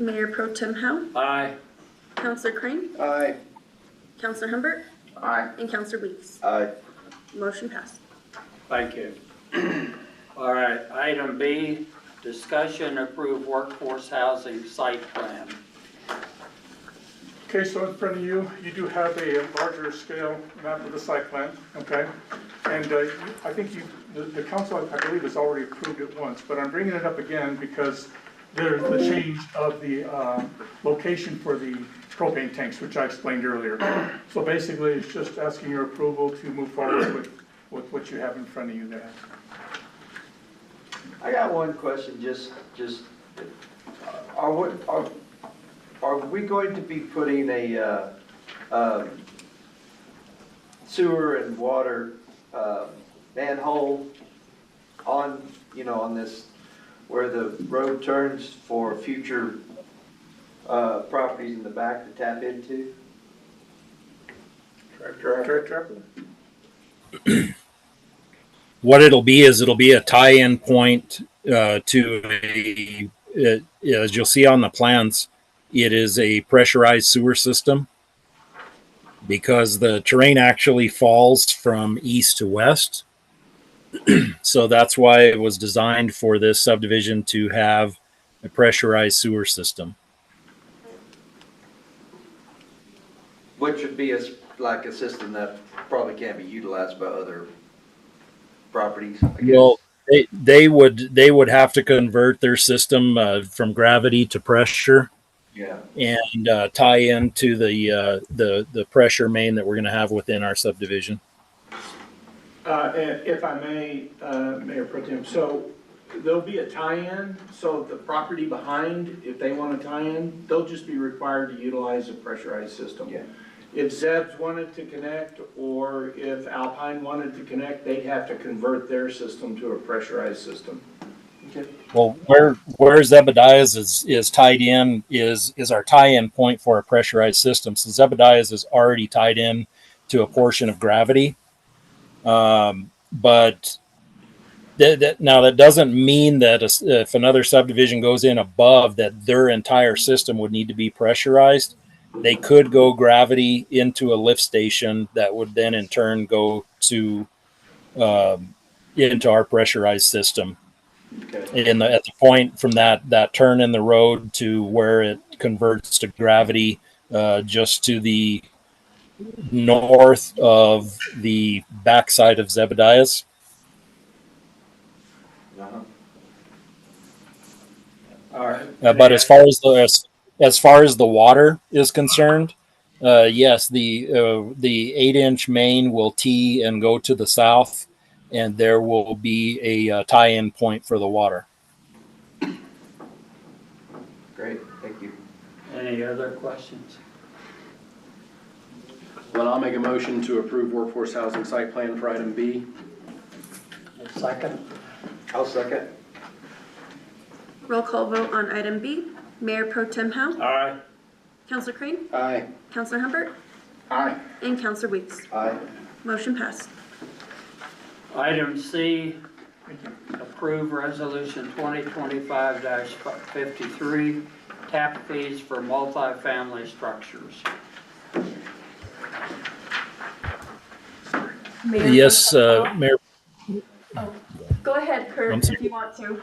Speaker 7: Mayor Pro Tem Howe,
Speaker 2: Aye.
Speaker 7: Counselor Crane,
Speaker 5: Aye.
Speaker 7: Counselor Humbert,
Speaker 5: Aye.
Speaker 7: and Counselor Weeks.
Speaker 5: Aye.
Speaker 7: Motion passed.
Speaker 2: Thank you. All right, item B, discussion approve workforce housing site plan.
Speaker 1: Okay, so in front of you, you do have a larger scale map of the site plan, okay? And I think the council, I believe, has already approved it once, but I'm bringing it up again because there's the change of the location for the propane tanks, which I explained earlier. So basically, it's just asking your approval to move forward with what you have in front of you there.
Speaker 12: I got one question, are we going to be putting a sewer and water manhole on, on this, where the road turns for future properties in the back to tap into?
Speaker 1: Tractor.
Speaker 9: What it'll be is it'll be a tie-in point to a, as you'll see on the plans, it is a pressurized sewer system because the terrain actually falls from east to west. So that's why it was designed for this subdivision to have a pressurized sewer system.
Speaker 12: Which would be like a system that probably can't be utilized by other properties, I guess.
Speaker 9: Well, they would have to convert their system from gravity to pressure.
Speaker 12: Yeah.
Speaker 9: And tie into the pressure main that we're going to have within our subdivision.
Speaker 11: And if I may, Mayor Pro Tem, so there'll be a tie-in, so the property behind, if they want to tie in, they'll just be required to utilize a pressurized system.
Speaker 12: Yeah.
Speaker 11: If Zeb's wanted to connect, or if Alpine wanted to connect, they'd have to convert their system to a pressurized system.
Speaker 12: Okay.
Speaker 9: Well, where Zebediah's is tied in is our tie-in point for a pressurized system. So Zebediah's is already tied in to a portion of gravity. But now that doesn't mean that if another subdivision goes in above, that their entire system would need to be pressurized. They could go gravity into a lift station that would then in turn go to into our pressurized system.
Speaker 12: Okay.
Speaker 9: At the point from that turn in the road to where it converts to gravity, just to the north of the backside of Zebediah's.
Speaker 12: Uh-huh.
Speaker 2: All right.
Speaker 9: But as far as the water is concerned, yes, the 8-inch main will tee and go to the south, and there will be a tie-in point for the water.
Speaker 12: Great, thank you.
Speaker 2: Any other questions?
Speaker 4: Well, I'll make a motion to approve workforce housing site plan for item B.
Speaker 2: A second?
Speaker 12: I'll second.
Speaker 7: Roll call vote on item B. Mayor Pro Tem Howe,
Speaker 2: Aye.
Speaker 7: Counselor Crane,
Speaker 4: Aye.
Speaker 7: Counselor Humbert,
Speaker 11: Aye.
Speaker 7: and Counselor Weeks.
Speaker 12: Aye.
Speaker 7: Motion passed.
Speaker 2: Item C, approve resolution 2025-53, tap fees for multifamily structures.
Speaker 9: Yes, Mayor.
Speaker 7: Go ahead,
Speaker 9: I'm
Speaker 7: Kurt,
Speaker 9: sorry.
Speaker 7: if you want to.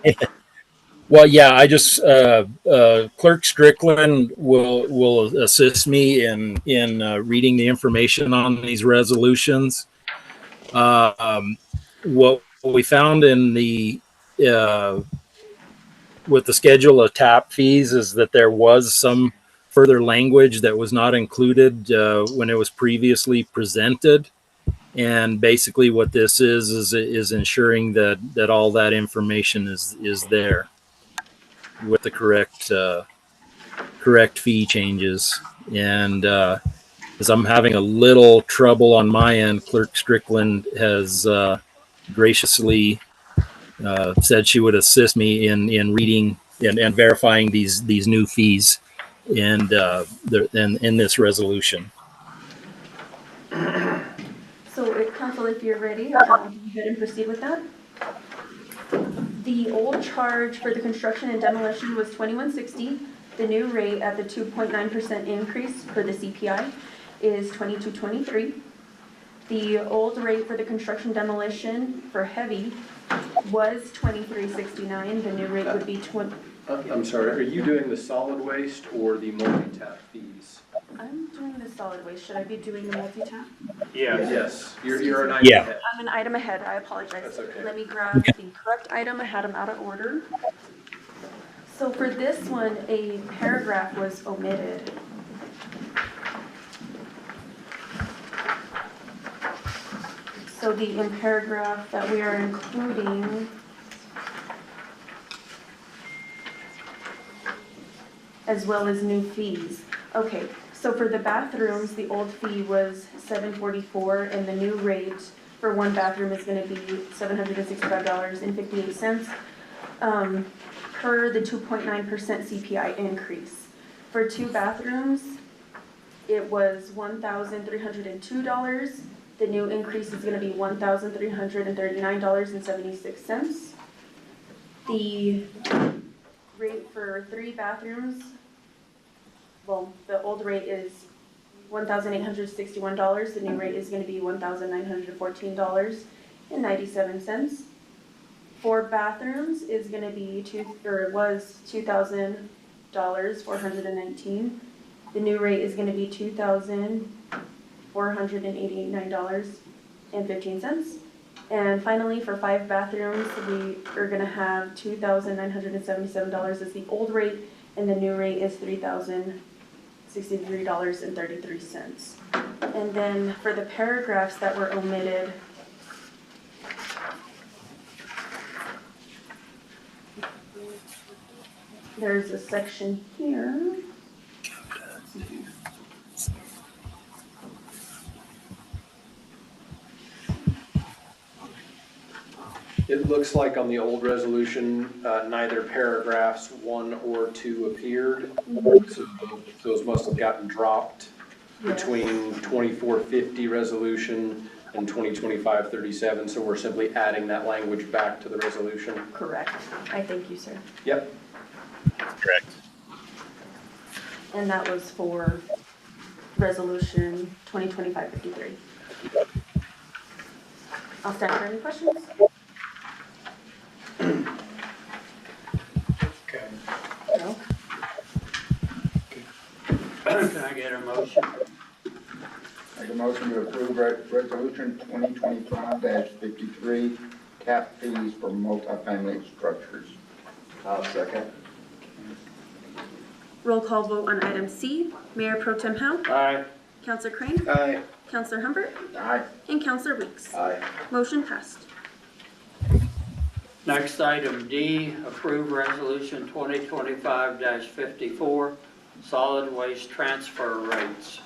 Speaker 9: Well, yeah, I just Clerk Strickland will assist me in reading the information on these resolutions. What we found in the with the schedule of tap fees is that there was some further language that was not included when it was previously presented. And basically what this is ensuring that all that information is there with the correct fee changes. And as I'm having a little trouble on my end, Clerk Strickland has graciously said she would assist me in reading and verifying these new fees and in this resolution.
Speaker 7: So, Council, if you're ready, I'll go ahead and proceed with that. The old charge for the construction and demolition was $21.60. The new rate at the 2.9% increase for the CPI is $22.23. The old rate for the construction demolition for heavy was $23.69. The new rate would be
Speaker 4: I'm sorry, are you doing the solid waste or the multi-tap fees?
Speaker 7: I'm doing the solid waste. Should I be doing the multi-tap?
Speaker 4: Yes, you're an item
Speaker 9: Yeah.
Speaker 4: ahead.
Speaker 7: I'm an item ahead. I apologize.
Speaker 4: That's okay.
Speaker 7: Let me grab the correct item. I had them out of order. So for this one, a paragraph was omitted. So the in paragraph that we are including as well as new fees. Okay, so for the bathrooms, the old fee was $744 and the new rate for one bathroom is gonna be $765.58 per the 2.9% CPI increase. For two bathrooms, it was $1,302. The new increase is gonna be $1,339.76. The rate for three bathrooms, well, the old rate is $1,861. The new rate is going to be $1,914.97. Four bathrooms is going to be was $2,000, $419. The new rate is going to be $2,489.15. And finally, for five bathrooms, we are gonna have $2,977 as the old rate, and the new rate is $3,063.33. And then for the paragraphs that were omitted, there's a section here.
Speaker 4: It looks like on the old resolution, neither paragraphs 1 or 2 appeared. So those must have gotten dropped between 2450 resolution and 2025-37. So we're simply adding that language back to the resolution.
Speaker 7: Correct. I thank you, sir.
Speaker 4: Yep.
Speaker 9: Correct.
Speaker 7: And that was for resolution 2025-53. I'll stand for any questions.
Speaker 2: Okay.
Speaker 7: No?
Speaker 2: Can I get a motion?
Speaker 11: Make a motion to approve resolution 2025-53, cap fees for multifamily structures.
Speaker 12: I'll second.
Speaker 7: Roll call vote on item C. Mayor Pro Tem Howe,
Speaker 2: Aye.
Speaker 7: Councilor Crane,
Speaker 4: Aye.
Speaker 7: Councilor Humbert,
Speaker 11: Aye.
Speaker 7: and Councilor Weeks.
Speaker 12: Aye.
Speaker 7: Motion passed.
Speaker 2: Next item D, approve resolution 2025-54, solid waste transfer rates.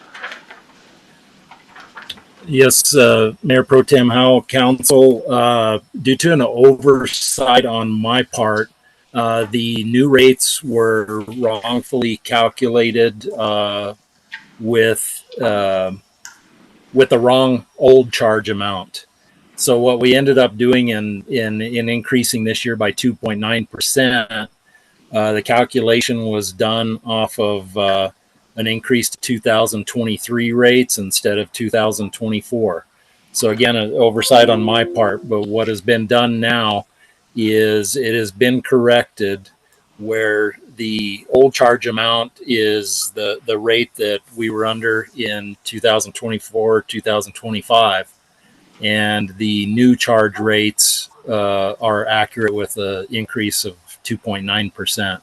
Speaker 9: Yes, Mayor Pro Tem Howe, Council, due to an oversight on my part, the new rates were wrongfully calculated with the wrong old charge amount. So what we ended up doing in increasing this year by 2.9%, the calculation was done off of an increase to 2023 rates instead of 2024. So again, an oversight on my part, but what has been done now is it has been corrected where the old charge amount is the rate that we were under in 2024, 2025. And the new charge rates are accurate with an increase of 2.9%.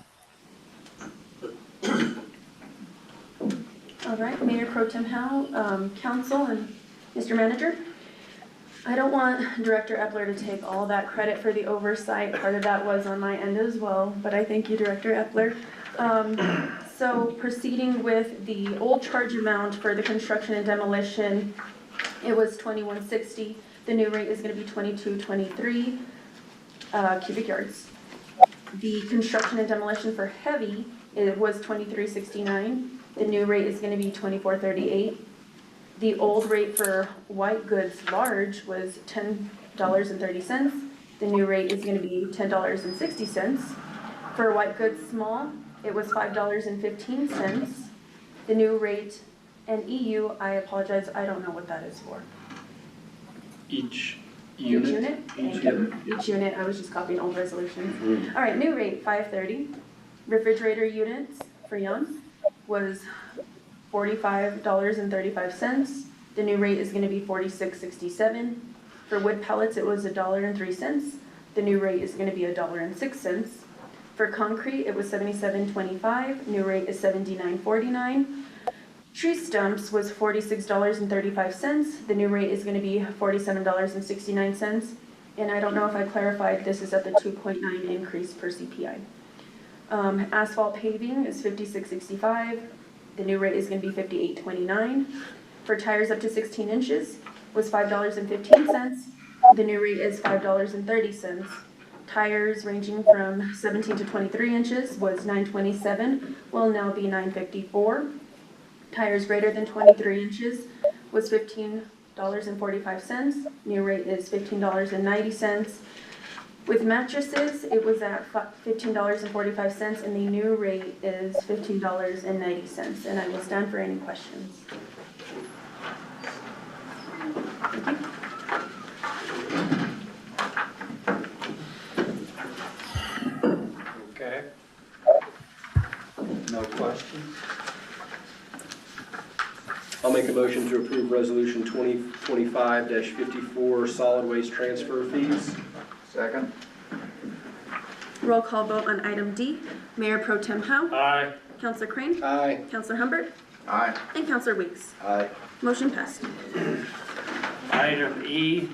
Speaker 7: All right, Mayor Pro Tem Howe, Council, and Mr. Manager. I don't want Director Epler to take all that credit for the oversight. Part of that was on my end as well, but I thank you, Director Epler. So proceeding with the old charge amount for the construction and demolition, it was $21.60. The new rate is gonna be $22.23 cubic yards. The construction and demolition for heavy, it was $23.69. The new rate is gonna be $24.38. The old rate for white goods large was $10.30. The new rate is gonna be $10.60. For white goods small, it was $5.15. The new rate, and EU, I apologize, I don't know what that is for.
Speaker 4: Each
Speaker 7: Each
Speaker 4: unit?
Speaker 7: unit? Thank you. Each unit, I was just copying old resolutions. All right, new rate, $5.30. Refrigerator units for young was $45.35. The new rate is gonna be $46.67. For wood pellets, it was $1.03. The new rate is gonna be $1.06. For concrete, it was $77.25. New rate is $79.49. Tree stumps was $46.35. The new rate is gonna be $47.69. And I don't know if I clarified, this is at the 2.9 increase per CPI. Asphalt paving is $56.65. The new rate is gonna be $58.29. For tires up to 16 inches was $5.15. The new rate is $5.30. Tires ranging from 17 to 23 inches was $9.27, will now be $9.54. Tires greater than 23 inches was $15.45. New rate is $15.90. With mattresses, it was at $15.45, and the new rate is $15.90. And I will stand for any questions. Thank you.
Speaker 2: Okay. No questions?
Speaker 4: I'll make a motion to approve resolution 2025-54 solid waste transfer fees.
Speaker 12: Second?
Speaker 7: Roll call vote on item D. Mayor Pro Tem Howe.
Speaker 2: Aye.
Speaker 7: Councilor Crane.
Speaker 4: Aye.
Speaker 7: Councilor Humbert.
Speaker 12: Aye.
Speaker 7: And Councilor Weeks.
Speaker 12: Aye.
Speaker 7: Motion passed.
Speaker 2: Item E,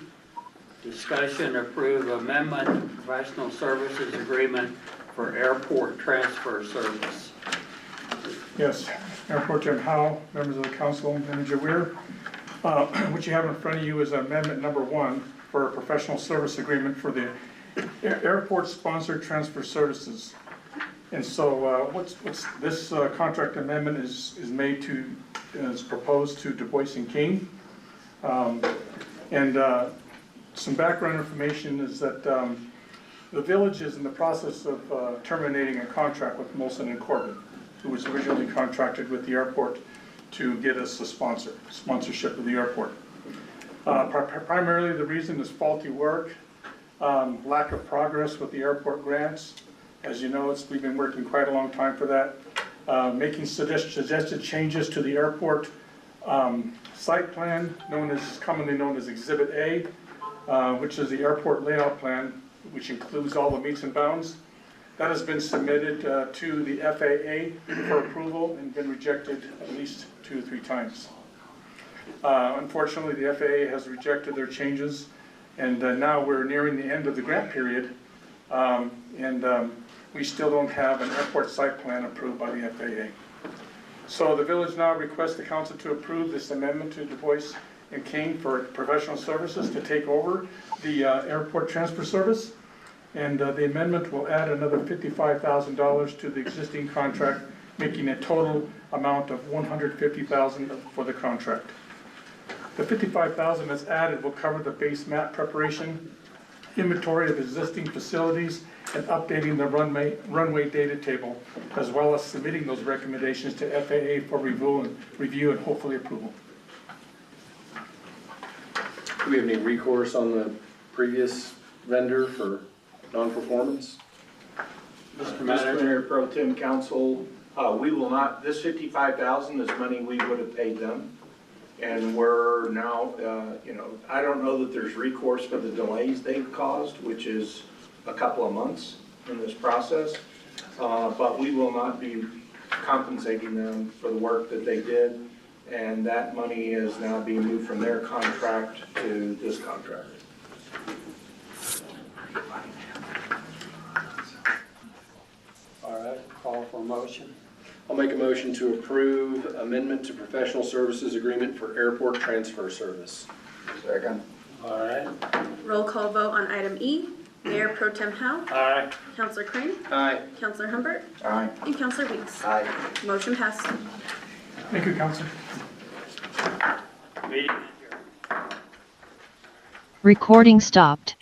Speaker 2: discussion approve amendment professional services agreement for airport transfer service.
Speaker 1: Yes, Airport Jim Howe, members of the council, Manager Weir. What you have in front of you is amendment number 1 for a professional service agreement for the airport sponsored transfer services. And so what's this contract amendment is proposed to Du Bois and King. Some background information is that the village is in the process of terminating a contract with Molson and Corbin, who was originally contracted with the airport to get us a sponsorship of the airport. Primarily the reason is faulty work, lack of progress with the airport grants. As you know, we've been working quite a long time for that. Making suggested changes to the airport site plan, commonly known as Exhibit A, which is the airport layout plan, which includes all the meets and bounds. That has been submitted to the FAA for approval and been rejected at least 2 or 3 times. Unfortunately, the FAA has rejected their changes, and now we're nearing the end of the grant period, we still don't have an airport site plan approved by the FAA. So the village now requests the council to approve this amendment to Du Bois and King for professional services to take over the airport transfer service. And the amendment will add another $55,000 to the existing contract, making a total amount of $150,000 for the contract. The $55,000 that's added will cover the base map preparation, inventory of existing facilities, and updating the runway data table, as well as submitting those recommendations to FAA for review and hopefully approval.
Speaker 4: Do we have any recourse on the previous vendor for non-performance?
Speaker 2: Mr.
Speaker 11: Mr.
Speaker 2: Manager.
Speaker 11: Mayor, Pro Tem Council, we will not, this $55,000 is money we would have paid them. And we're now, I don't know that there's recourse for the delays they've caused, which is a couple of months in this process. But we will not be compensating them for the work that they did. and that money is now being moved from their contract to this contract.
Speaker 2: All right, call for a motion.
Speaker 4: I'll make a motion to approve amendment to professional services agreement for airport transfer service.
Speaker 5: Second.
Speaker 2: All right.
Speaker 7: Roll call vote on item E. Mayor Pro Tem Howe,
Speaker 2: Aye.
Speaker 7: Counselor Crane,
Speaker 4: Aye.
Speaker 7: Counselor Humbert,
Speaker 5: Aye.
Speaker 7: and Counselor Weeks.
Speaker 12: Aye.
Speaker 7: Motion passed.
Speaker 1: Thank you, Council.
Speaker 2: Meeting.
Speaker 6: Recording stopped.